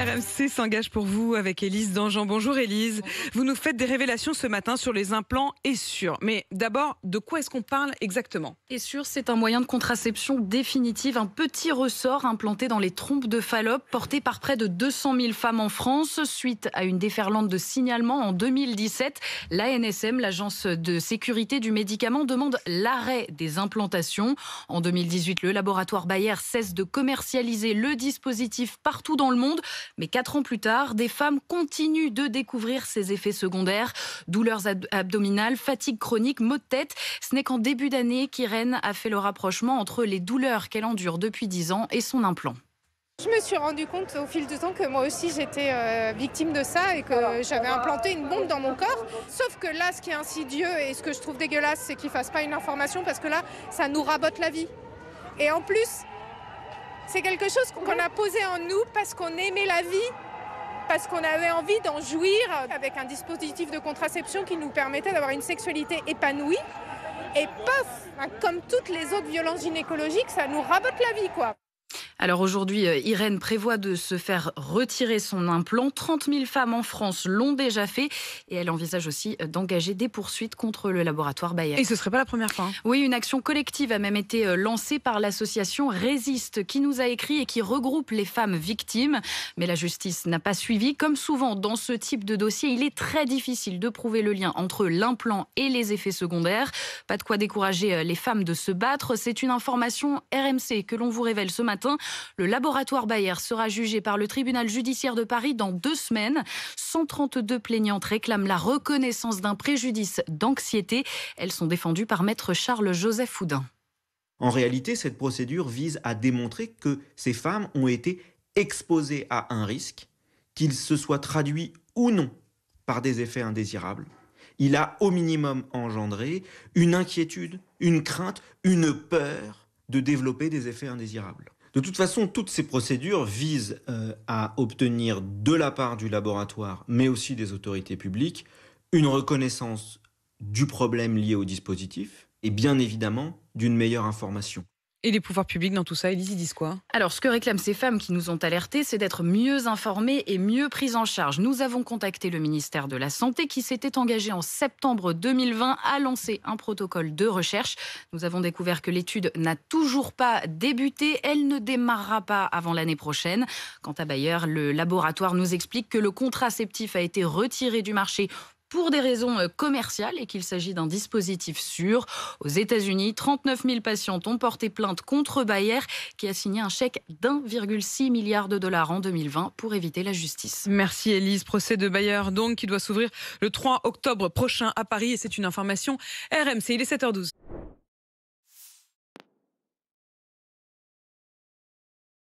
RMC s'engage pour vous avec Élise Dangean. Bonjour Élise. Vous nous faites des révélations ce matin sur les implants Essure. Mais d'abord, de quoi est-ce qu'on parle exactement? Essure, c'est un moyen de contraception définitive, un petit ressort implanté dans les trompes de Fallope, porté par près de 200 000 femmes en France. Suite à une déferlante de signalements en 2017, l'ANSM, l'agence de sécurité du médicament, demande l'arrêt des implantations. En 2018, le laboratoire Bayer cesse de commercialiser le dispositif partout dans le monde. Mais 4 ans plus tard, des femmes continuent de découvrir ses effets secondaires. Douleurs abdominales, fatigue chronique, maux de tête. Ce n'est qu'en début d'année qu'Irène a fait le rapprochement entre les douleurs qu'elle endure depuis 10 ans et son implant. Je me suis rendu compte au fil du temps que moi aussi j'étais victime de ça et que j'avais implanté une bombe dans mon corps. Sauf que là, ce qui est insidieux et ce que je trouve dégueulasse, c'est qu'ils ne fassent pas une information parce que là, ça nous rabote la vie. Et en plus, c'est quelque chose qu'on a posé en nous parce qu'on aimait la vie, parce qu'on avait envie d'en jouir avec un dispositif de contraception qui nous permettait d'avoir une sexualité épanouie. Et paf, comme toutes les autres violences gynécologiques, ça nous rabote la vie, quoi. Alors aujourd'hui, Irène prévoit de se faire retirer son implant. 30 000 femmes en France l'ont déjà fait et elle envisage aussi d'engager des poursuites contre le laboratoire Bayer. Et ce ne serait pas la première fois. Oui, une action collective a même été lancée par l'association Résiste qui nous a écrit et qui regroupe les femmes victimes. Mais la justice n'a pas suivi. Comme souvent dans ce type de dossier, il est très difficile de prouver le lien entre l'implant et les effets secondaires. Pas de quoi décourager les femmes de se battre. C'est une information RMC que l'on vous révèle ce matin. Le laboratoire Bayer sera jugé par le tribunal judiciaire de Paris dans 2 semaines. 132 plaignantes réclament la reconnaissance d'un préjudice d'anxiété. Elles sont défendues par maître Charles-Joseph Houdin. En réalité, cette procédure vise à démontrer que ces femmes ont été exposées à un risque, qu'il se soit traduit ou non par des effets indésirables. Il a au minimum engendré une inquiétude, une crainte, une peur de développer des effets indésirables. De toute façon, toutes ces procédures visent à obtenir de la part du laboratoire, mais aussi des autorités publiques, une reconnaissance du problème lié au dispositif et bien évidemment d'une meilleure information. Et les pouvoirs publics dans tout ça, Élise, ils disent quoi? Alors, ce que réclament ces femmes qui nous ont alertés, c'est d'être mieux informées et mieux prises en charge. Nous avons contacté le ministère de la Santé qui s'était engagé en septembre 2020 à lancer un protocole de recherche. Nous avons découvert que l'étude n'a toujours pas débuté. Elle ne démarrera pas avant l'année prochaine. Quant à Bayer, le laboratoire nous explique que le contraceptif a été retiré du marché pour des raisons commerciales et qu'il s'agit d'un dispositif sûr. Aux États-Unis, 39 000 patientes ont porté plainte contre Bayer qui a signé un chèque d'1,6 milliard de dollars en 2020 pour éviter la justice. Merci Élise. Procès de Bayer donc qui doit s'ouvrir le 3 octobre prochain à Paris et c'est une information RMC. Il est 7h12.